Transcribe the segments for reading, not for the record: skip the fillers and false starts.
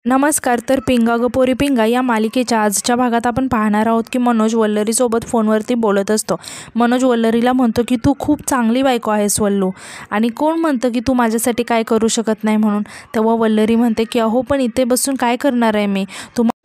नमस्कार. तर पिंगा ग पोरी पिंगा या मालिकेच्या आजच्या भागात आपण पाहणार आहोत की मनोज वल्लरीसोबत फोनवरती बोलत असतो. मनोज वल्लरीला म्हणतो की तू खूप चांगली बायको आहेस वल्लू, आणि कोण म्हणतं की तू माझ्यासाठी काय करू शकत नाही म्हणून. तेव्हा वल्लरी म्हणते की अहो पण इथे बसून काय करणार आहे मी,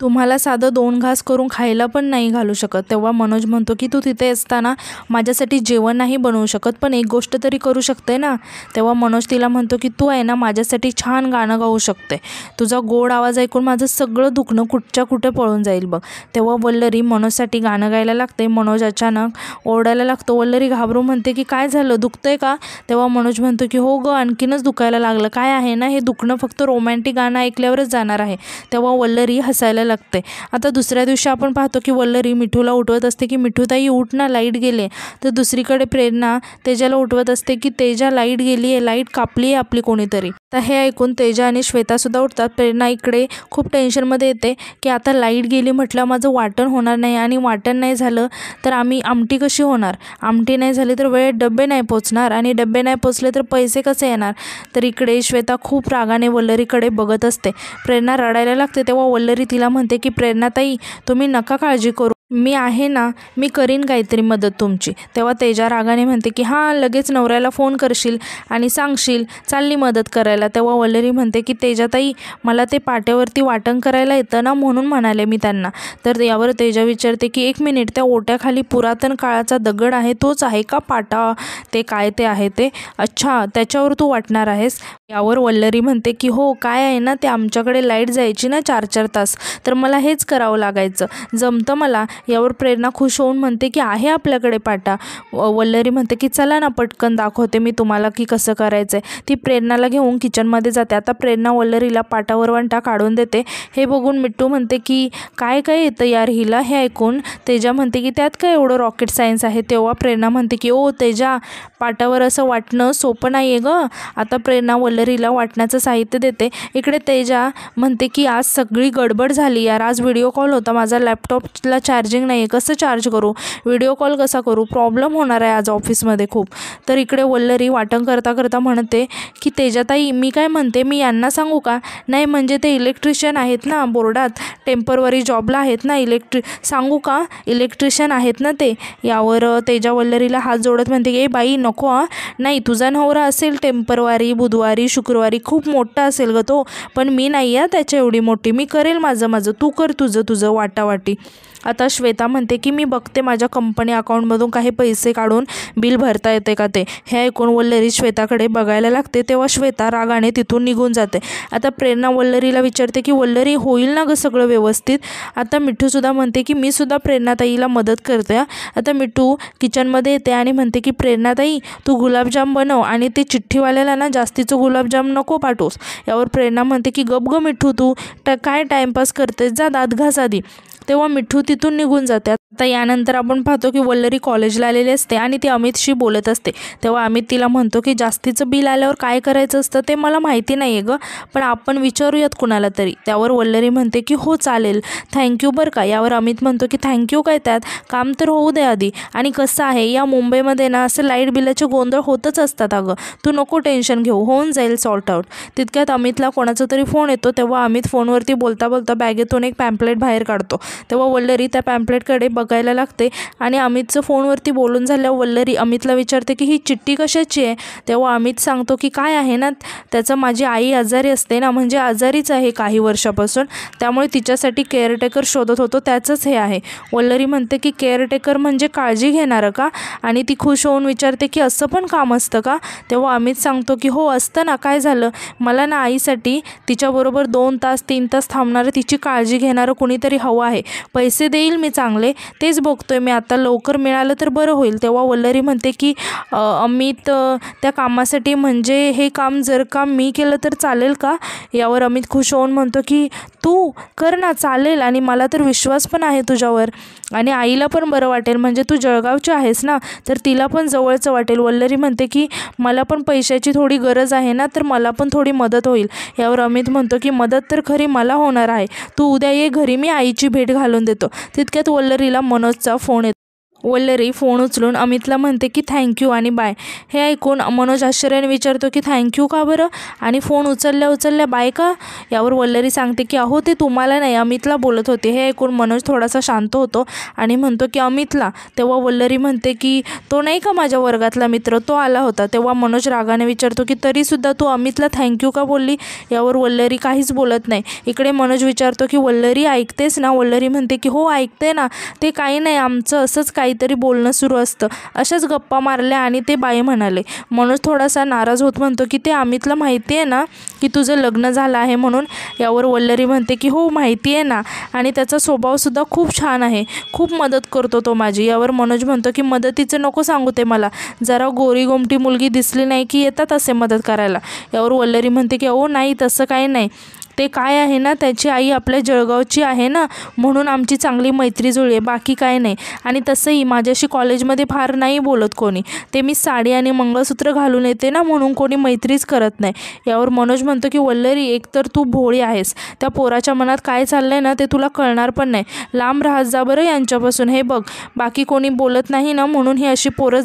तुम्हाला साधं 2 घास करून खायला पण नाही घालू शकत. तेव्हा मनोज म्हणतो की तू तिथे असताना माझ्यासाठी जेवण नाही बनवू शकत, पण एक गोष्ट तरी करू शकते ना. तेव्हा मनोज तिला म्हणतो की तू आहे ना माझ्यासाठी छान गाणं गाऊ शकते, तुझा गोड आवाज ऐकून माझं सगळं दुखणं कुठच्या कुठे पळून जाईल बघ. तेव्हा वल्लरी मनोजसाठी गाणं गायला लागते. मनोज अचानक ओरडायला लागतो. वल्लरी घाबरून म्हणते की काय झालं, दुखतंय का? तेव्हा मनोज म्हणतो की हो गं, आणखीनच दुखायला लागलं. काय आहे ना, हे दुखणं फक्त रोमॅन्टिक गाणं ऐकल्यावरच जाणार आहे. तेव्हा वल्लरी हसायला लागते. आता दुसऱ्या दिवशी आपण पाहतो की वल्लरी मिठूला उठवत असते की मिठूताई उठ ना, लाईट गेले. तर दुसरीकडे प्रेरणा तेजाला उठवत असते की तेजा लाईट गेली आहे, लाईट कापली आहे आपली कोणीतरी. तर हे ऐकून तेजा आणि श्वेतासुद्धा उठतात. प्रेरणा इकडे खूप टेन्शनमध्ये येते की आता लाईट गेली म्हटलं माझं वाटण होणार नाही, आणि वाटण नाही झालं तर आमटी कशी होणार, आमटी नाही झाली तर वेळेत डबे नाही पोचणार, आणि डबे नाही पोचले तर पैसे कसे येणार. तर इकडे श्वेता खूप रागाने वल्लरीकडे बघत असते. प्रेरणा रडायला लागते. तेव्हा वल्लरी तिला म्हणते की प्रेरणाताई तुम्ही नका काळजी करू, मी आहे ना, मी करीन काहीतरी मदत तुमची. तेव्हा तेजा रागाने म्हणते की हां, लगेच नवऱ्याला फोन करशील आणि सांगशील चालली मदत करायला. तेव्हा वल्लरी म्हणते की तेजाताई मला ते पाट्यावरती वाटण करायला येतं ना, म्हणून म्हणाले मी त्यांना. तर यावर तेजा विचारते की 1 मिनिट, त्या ओट्याखाली पुरातन काळाचा दगड आहे तोच आहे का पाटा, ते काय ते आहे ते, अच्छा त्याच्यावर तू वाटणार आहेस. यावर वल्लरी म्हणते की हो, काय आहे ना, ते आमच्याकडे लाईट जायची ना 4-4 तास, तर मला हेच करावं लागायचं, जमतं मला. यावर प्रेरणा खुश होऊन म्हणते की आहे आपल्याकडे पाटा. वल्लरी म्हणते की चला ना, पटकन दाखवते मी तुम्हाला की कसं करायचं आहे. ती प्रेरणाला घेऊन किचनमध्ये जाते. आता प्रेरणा वल्लरीला पाटावर वंटा काढून देते. हे बघून मिट्टू म्हणते की काय काय येतं यार हिला. हे ऐकून तेजा म्हणते की त्यात काय एवढं रॉकेट सायन्स आहे. तेव्हा प्रेरणा म्हणते की ओ तेजा, पाटावर असं वाटणं सोपं नाही आहे गं. आता प्रेरणा वल्लरीला वाटण्याचं साहित्य देते. इकडे तेजा म्हणते की आज सगळी गडबड झाली यार, आज व्हिडिओ कॉल होता, माझा लॅपटॉपला चार्जिंग नाही आहे, कसं चार्ज करू, व्हिडिओ कॉल कसा करू, प्रॉब्लेम होणार आहे आज ऑफिसमध्ये खूप. तर इकडे वल्लरी वाटण करता करता म्हणते की तेजाताई मी काय म्हणते, मी यांना सांगू का? नाही म्हणजे ते इलेक्ट्रिशियन आहेत ना बोर्डात, टेम्परवरी जॉबला आहेत ना, सांगू का, इलेक्ट्रिशियन आहेत ना ते. यावर तेजा वल्लरीला हात जोडत म्हणते की ए बाई नको हां, नाही तुझा नवरा असेल टेम्परवारी, बुधवारी, शुक्रवारी, खूप मोठा असेल ग तो, पण मी नाही आहे त्याच्या एवढी मोठी, मी करेल माझं, तू कर तुझं वाटावाटी. आता श्वेता म्हणते की मी बघते माझ्या कंपनी अकाउंटमधून काही पैसे काढून बिल भरता येते का ते. हे ऐकून वल्लरी श्वेताकडे बघायला लागते. तेव्हा श्वेता रागाने तिथून निघून जाते. आता प्रेरणा वल्लरीला विचारते की वल्लरी होईल ना गं सगळं व्यवस्थित. आता मिठूसुद्धा म्हणते की मी सुद्धा प्रेरणाताईला मदत करते. आता मिठू किचनमध्ये येते आणि म्हणते की प्रेरणाताई तू गुलाबजाम बनव, आणि ते चिठ्ठीवाल्याला ना जास्तीचं गुलाबजाम नको पाठवूस. यावर प्रेरणा म्हणते की गप गं मिठू, तू काय टाईमपास करतेस, जा दात घास आधी. तेव्हा मिठू तिथून निघून जाते. आता यानंतर आपण पाहतो की वल्लरी कॉलेजला आलेली असते आणि ती अमितशी बोलत असते. तेव्हा अमित तिला म्हणतो की जास्तीचं बिल आल्यावर काय करायचं असतं ते मला माहिती नाही आहे गं, पण आपण विचारूयात कुणाला तरी. त्यावर वल्लरी म्हणते की हो चालेल, थँक्यू बरं का. यावर अमित म्हणतो की थँक्यू काय, त्यात काम तर होऊ दे आधी. आणि कसं आहे या मुंबईमध्ये ना असं लाईट बिलाचे गोंधळ होतच असतात अगं, तू नको टेन्शन घेऊ, होऊन जाईल सॉर्ट आउट. तितक्यात अमितला कोणाचा तरी फोन येतो. तेव्हा अमित फोनवरती बोलता बोलता बॅगेतून एक पॅम्पलेट बाहेर काढतो. तेव्हा वल्लरी त्या पॅम्पलेटकडे बघायला लागते, आणि अमितचं फोनवरती बोलून झाल्यावर वल्लरी अमितला विचारते की ही चिठ्ठी कशाची आहे. तेव्हा अमित सांगतो की काय आहे ना, त्याचं माझी आई आजारी असते ना, म्हणजे आजारीच आहे काही वर्षापासून, त्यामुळे तिच्यासाठी केअरटेकर शोधत होतो, त्याचंच हे आहे. वल्लरी म्हणते की केअरटेकर म्हणजे काळजी घेणारं का, आणि ती खुश होऊन विचारते की असं पण काम असतं का. तेव्हा अमित सांगतो की हो असतं ना, काय झालं, मला ना आईसाठी तिच्याबरोबर 2 तास 3 तास थांबणारं, तिची काळजी घेणारं कुणीतरी हवं आहे. पैसे देईल मी चांगले, तेच बघतोय मी आता, लवकर मिळालं तर बरं होईल. तेव्हा वल्लरी म्हणते की अमित त्या कामासाठी, म्हणजे हे काम जर का मी केलं तर चालेल का. यावर अमित खुश होऊन म्हणतो की तू कर ना, चालेल, आणि मला तर विश्वास पण आहे तुझ्यावर, आणि आईला पण बरं वाटेल, म्हणजे तू जळगावची आहेस ना, तर तिला पण जवळचं वाटेल. वल्लरी म्हणते की मला पण पैशाची थोडी गरज आहे ना, तर मला पण थोडी मदत होईल. यावर अमित म्हणतो की मदत तर खरी मला होणार आहे, तू उद्या ये घरी, मी आईची भेट घालून देतो. तितक्यात वल्लरीला मनोजचा फोन येतो. वल्लरी फोन उचलून अमितला म्हणते की थँक्यू आणि बाय. हे ऐकून मनोज आश्चर्याने विचारतो की थँक्यू का बरं आणि फोन उचलल्या बाय का. यावर वल्लरी सांगते की अहो ते तुम्हाला नाही अमितला बोलत होते. हे ऐकून मनोज थोडासा शांत होतो आणि म्हणतो की अमितला. तेव्हा वल्लरी म्हणते की तो नाही का माझ्या वर्गातला मित्र, तो आला होता. तेव्हा मनोज रागाने विचारतो की तरीसुद्धा तू अमितला थँक्यू का बोलली. यावर वल्लरी काहीच बोलत नाही. इकडे मनोज विचारतो की वल्लरी ऐकतेस ना. वल्लरी म्हणते की हो ऐकते ना, ते काही नाही आमचं असंच काहीतरी बोलणं सुरू असतं. अशाच गप्पा मारल्या आणि ते बाई म्हणाले. मनोज थोडासा नाराज होत म्हणतो की ते अमितला माहिती आहे ना की तुझं लग्न झालं आहे म्हणून. यावर वल्लरी म्हणते की हो माहिती आहे ना आणि त्याचा स्वभावसुद्धा खूप छान आहे, खूप मदत करतो तो माझी. यावर मनोज म्हणतो की मदतीचं नको सांगू ते मला, जरा गोरी गोमटी मुलगी दिसली नाही की येतात असे मदत करायला. यावर वल्लरी म्हणते की अहो नाही तसं काही नाही, ते काय आहे ना त्याची आई आपल्या जळगावची आहे ना म्हणून आमची चांगली मैत्री जुळली आहे, बाकी काय नाही. आणि तसंही माझ्याशी कॉलेजमध्ये फार नाही बोलत कोणी, ते मी साडी आणि मंगळसूत्र घालून येते ना म्हणून कोणी मैत्रीच करत नाही. यावर मनोज म्हणतो की वल्लरी एकतर तू भोळी आहेस, त्या पोराच्या मनात काय चाललंय ना ते तुला कळणार पण नाही. लांब राहत जा बरं यांच्यापासून. हे बघ बाकी कोणी बोलत नाही ना म्हणून ही अशी पोरं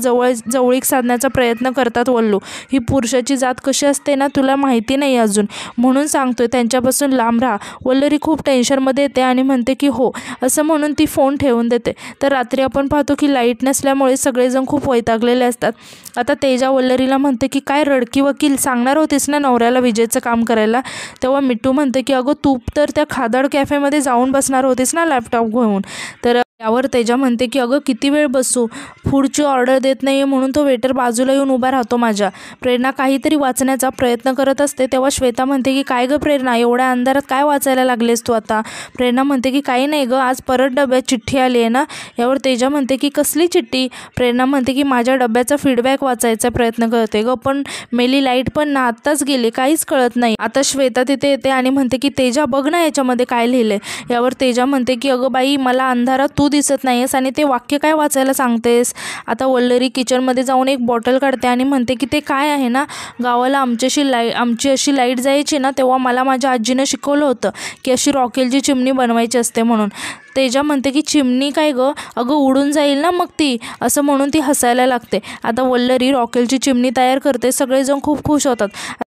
जवळीक साधण्याचा प्रयत्न करतात वल्लू. ही पुरुषाची जात कशी असते ना तुला माहिती नाही अजून, म्हणून सांगतोय त्यांच्यापासून लांब राहा. वल्लरी खूप टेन्शनमध्ये येते आणि म्हणते की हो असं म्हणून ती फोन ठेवून देते. तर रात्री आपण पाहतो की लाईट नसल्यामुळे सगळेजण खूप वैतागलेले असतात. आता तेजा वल्लरीला म्हणते की काय रडकी वकील, सांगणार होतीस ना नवऱ्याला विजेचं काम करायला. तेव्हा मिट्टू म्हणते की अगं तू तर त्या खादाड कॅफेमध्ये जाऊन बसणार होतीस ना लॅपटॉप घेऊन. तर यावर तेजा म्हणते की अगं किती वेळ बसू, फूडची ऑर्डर देत नाही म्हणून तो वेटर बाजूला येऊन उभा राहतो माझ्या. प्रेरणा काहीतरी वाचण्याचा प्रयत्न करत असते. तेव्हा श्वेता म्हणते की काय गं प्रेरणा, एवढ्या अंधारात काय वाचायला लागलेस तू आता. प्रेरणा म्हणते की काही नाही गं, आज परत डब्यात चिठ्ठी आली आहे ना. यावर तेजा म्हणते की कसली चिठ्ठी. प्रेरणा म्हणते की माझ्या डब्याचा फीडबॅक वाचायचा प्रयत्न करते गं, पण मेली लाईट पण ना आत्ताच गेली, काहीच कळत नाही. आता श्वेता तिथे येते आणि म्हणते की तेजा बघ ना याच्यामध्ये काय लिहिलंय. यावर तेजा म्हणते की अगं बाई मला अंधारात तू दिसत नाहीस आणि ते वाक्य काय वाचायला सांगतेस. आता वल्लरी किचनमध्ये जाऊन एक बॉटल काढते आणि म्हणते की ते काय आहे ना, गावाला आमची अशी लाईट जायची ना तेव्हा मला माझ्या आजीनं शिकवलं होतं की अशी रॉकेलची चिमणी बनवायची असते म्हणून. तेजा म्हणते की चिमणी काय गं, अगं उडून जाईल ना मग ती, असं म्हणून ती हसायला लागते. आता वल्लरी रॉकेलची चिमणी तयार करते. सगळेजण खूप खुश होतात.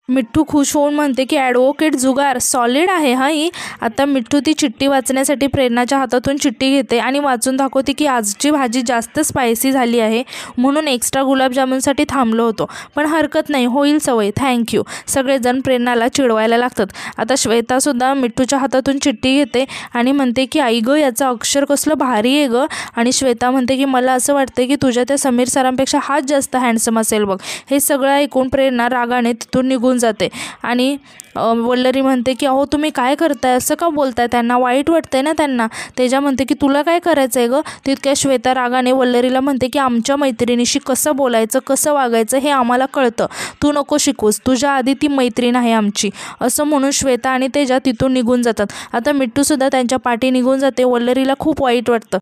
मिठ्ठू खुश होऊन म्हणते की ॲडव्होकेट जुगार सॉलिड आहे हा ही. आता मिठ्ठू ती चिठ्ठी वाचण्यासाठी प्रेरणाच्या हातातून चिठ्ठी घेते आणि वाचून दाखवते की आजची भाजी जास्त स्पायसी झाली आहे म्हणून एक्स्ट्रा गुलाबजामुनसाठी थांबलो होतो, पण हरकत नाही होईल सवय, थँक्यू. सगळेजण प्रेरणाला चिडवायला लागतात. आता श्वेतासुद्धा मिठ्ठूच्या हातातून चिठ्ठी घेते आणि म्हणते की आई गं याचं अक्षर कसलं भारी आहे गं. आणि श्वेता म्हणते की मला असं वाटतं की तुझ्या त्या समीर सरांपेक्षा हाच जास्त हँडसम असेल बघ. हे सगळं ऐकून प्रेरणा रागाने तिथून निघून जाते. आणि वल्लरी म्हणते की अहो तुम्ही काय करताय, असं का बोलताय, त्यांना वाईट वाटतंय ना त्यांना. तेजा म्हणते की तुला काय करायचं आहे गं. तितक्या श्वेता रागाने वल्लरीला म्हणते की आमच्या मैत्रिणीशी कसं बोलायचं कसं वागायचं हे आम्हाला कळतं, तू नको शिकूस, तुझ्या आधी ती मैत्रीण आहे आमची. असं म्हणून श्वेता आणि तेजा तिथून निघून जातात. आता मिट्टूसुद्धा त्यांच्या पाठी निघून जाते. वल्लरीला खूप वाईट वाटतं.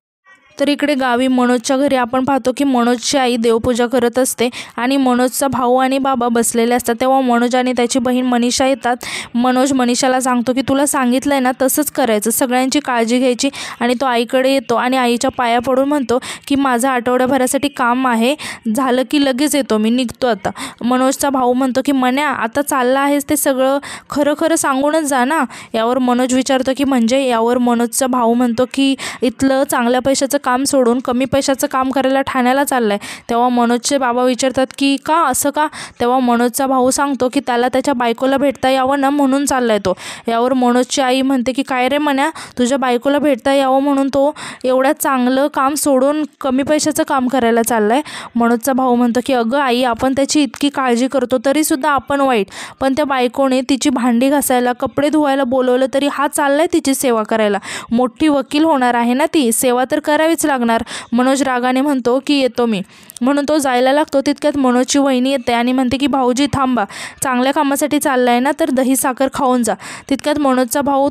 तर इकडे गावी मनोजच्या घरी आपण पाहतो की मनोजची आई देवपूजा करत असते आणि मनोजचा भाऊ आणि बाबा बसलेले असतात. तेव्हा मनोज आणि त्याची बहीण मनीषा येतात. मनोज मनीषाला सांगतो की तुला सांगितलं आहे ना तसंच करायचं, सगळ्यांची काळजी घ्यायची. आणि तो आईकडे येतो आणि आईच्या पाया पडून म्हणतो की माझं आठवड्याभरासाठी काम आहे, झालं की लगेच येतो मी, निघतो आता. मनोजचा भाऊ म्हणतो की मन्या आता चालला आहेस ते सगळं खरं खरं सांगूनच जा ना. यावर मनोज विचारतो की म्हणजे. यावर मनोजचा भाऊ म्हणतो की इथलं चांगल्या पैशाचं काम सोडून कमी पैशाचं काम करायला ठाण्याला चाललाय. तेव्हा मनोजचे बाबा विचारतात की का असं का. तेव्हा मनोजचा भाऊ सांगतो की त्याला त्याच्या बायकोला भेटता यावं ना म्हणून चाललाय तो. यावर मनोजची आई म्हणते की काय रे मन्या, तुझ्या बायकोला भेटता यावं म्हणून तो एवढं चांगलं काम सोडून कमी पैशाचं काम करायला चाललाय. मनोजचा भाऊ म्हणतो की अगं आई आपण त्याची इतकी काळजी करतो तरीसुद्धा आपण वाईट, पण त्या बायकोने तिची भांडी घासायला कपडे धुवायला बोलवलं तरी हा चाललाय तिची सेवा करायला. मोठी वकील होणार आहे ना ती, सेवा तर करावीच लागणार. मनोज रागाने म्हणतो की येतो मी, म्हणून तो जायला लागतो. तितक्यात मनोजची वहिनी येते आणि म्हणते की भाऊजी थांबा, चांगल्या कामासाठी चाललाय ना तर दही साखर खाऊन जा. तितक्यात मनोजचा भाऊ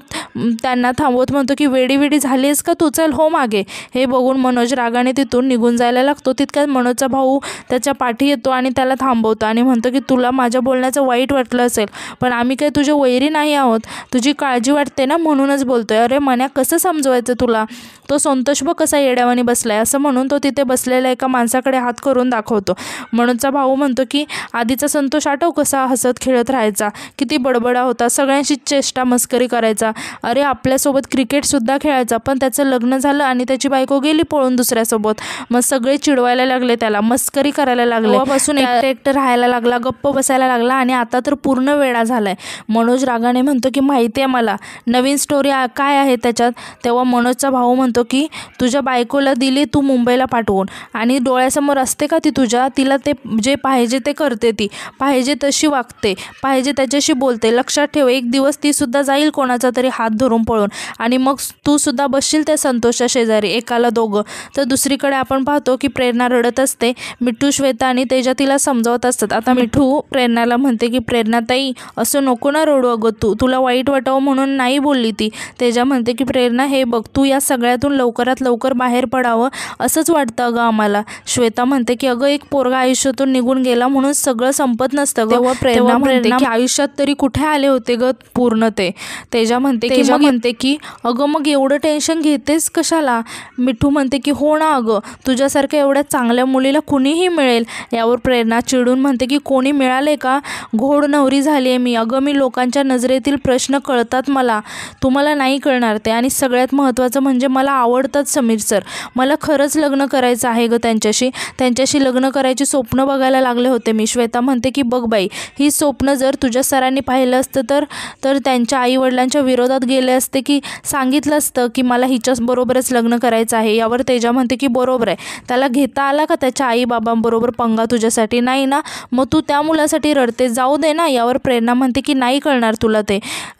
त्यांना थांबवत म्हणतो की वेडी झालीस का तू, चल हो मागे. हे बघून मनोज रागाने तिथून निघून जायला लागतो. तितक्यात मनोजचा भाऊ त्याच्या पाठी येतो आणि त्याला थांबवतो आणि म्हणतो की तुला माझ्या बोलण्याचं वाईट वाटलं असेल, पण आम्ही काही तुझे वैरी नाही आहोत, तुझी काळजी वाटते ना म्हणूनच बोलतोय. अरे मन्या कसं समजवायचं तुला, तो संतोष बघ कसा वेड्यावानी बसलाय असं म्हणून तो तिथे बसलेल्या एका माणसाकडे हात करून दाखवतो. मनोजचा भाऊ म्हणतो की आधीचा संतोष आठव कसा हसत खेळत राहायचा, किती बडबडा होता, सगळ्यांशी चेष्टा मस्करी करायचा. अरे आपल्यासोबत क्रिकेटसुद्धा खेळायचा, पण त्याचं लग्न झालं आणि त्याची बायको गेली पळून दुसऱ्यासोबत. मग सगळे चिडवायला लागले त्याला, मस्करी करायला लागले. तेव्हापासून एकटं राहायला लागला, गप्प बसायला लागला आणि आता तर पूर्ण वेडा झालाय. मनोज रागाने म्हणतो की माहिती आहे मला, नवीन स्टोरी काय आहे त्याच्यात. तेव्हा मनोजचा भाऊ म्हणतो की तुझ्या बायकोला दिली तू मुंबईला पाठवून आणि डोळ्यासमोर असते का ती तुझ्या, तिला ते जे पाहिजे ते करते, ती पाहिजे तशी वागते, पाहिजे त्याच्याशी बोलते. लक्षात ठेव, एक दिवस ती सुद्धा जाईल कोणाचा तरी हात धरून पळून आणि मग तू सुद्धा बसशील त्या संतोषच्या शेजारी, एकाला दोघं. तर दुसरीकडे आपण पाहतो की प्रेरणा रडत असते. मिठू, श्वेता आणि तेजा तिला समजावत असतात. आता मिठू प्रेरणाला म्हणते की प्रेरणाताई असं नको ना रडू, अगं तुला वाईट वाटावं म्हणून नाही बोलली ती. तेजा म्हणते की प्रेरणा हे बघ, तू या सगळ्यातून लवकरात लवकर बाहेर पडावं असंच वाटतं अगं आम्हाला. श्वेता म्हणते की अगं एक पोरगा आयुष्यातून निघून गेला म्हणून सगळं संपत नसतं. तेव्हा प्रेरणा म्हणते की आयुष्यात तरी कुठे आले होते ग पूर्ण ते. तेजा म्हणते की अगं मग एवढं टेन्शन घेतेस कशाला. मिठू म्हणते की हो ना अगं, तुझ्यासारख्या एवढ्या चांगल्या मुलीला कुणीही मिळेल. यावर प्रेरणा चिडून म्हणते की कोणी मिळाले का, घोड नवरी झाली आहे मी. अगं मी लोकांच्या नजरेतील प्रश्न कळतात मला, तुम्हाला नाही कळणार ते. आणि सगळ्यात महत्त्वाचं म्हणजे मला आवडतात समीर सर, मला खरंच लग्न करायचं आहे ग त्यांच्याशी लग्न करायची स्वप्न बघायला लागले होते मी. श्वेता म्हणते की बघ बाई, ही स्वप्न जर तुझ्या सरांनी पाहिलं असतं तर त्यांच्या आईवडिलांच्या विरोधात गेले असते की सांगितलं असतं की मला हिच्याबरोबरच लग्न करायचं आहे. यावर तेजा म्हणते की बरोबर आहे, त्याला घेता आला का त्याच्या आईबाबांबरोबर पंगा तुझ्यासाठी, नाही ना, मग तू त्या मुलासाठी रडते, जाऊ दे ना. यावर प्रेरणा म्हणते की नाही कळणार तुला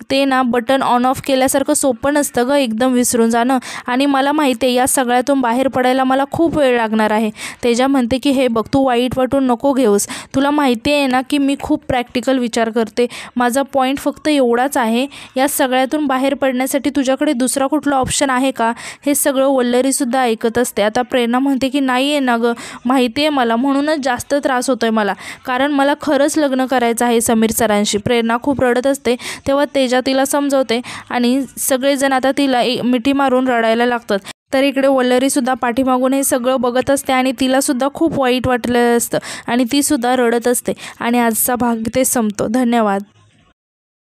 ते ना बटन ऑन ऑफ केल्यासारखं सोपं नसतं ग, एकदम विसरून जाणं. आणि मला माहिती आहे या सगळ्यातून बाहेर पडायला मला खूप वेळ लागणार आहे. तेजा म्हणते की हे बघ, तू वाईट वाटून नको घेऊस, तुला माहिती आहे ना की मी खूप प्रॅक्टिकल विचार करते. माझा पॉईंट फक्त एवढाच आहे, या सगळ्यातून बाहेर पडण्यासाठी तुझ्याकडे दुसरा कुठला ऑप्शन आहे का. हे सगळं वल्लरीसुद्धा ऐकत असते. आता प्रेरणा म्हणते की नाही आहे ना गं, माहिती आहे मला, म्हणूनच जास्त त्रास होतोय मला, कारण मला खरंच लग्न करायचं आहे समीर सरांशी. प्रेरणा खूप रडत असते. तेव्हा तेजा तिला समजवते आणि सगळेजण आता तिला मिठी मारून रडायला लागतात. तर इकडे वल्लरीसुद्धा पाठीमागून हे सगळं बघत असते आणि तिलासुद्धा खूप वाईट वाटलेलं असतं आणि तीसुद्धा रडत असते. आणि आजचा भाग इथे संपतो. धन्यवाद.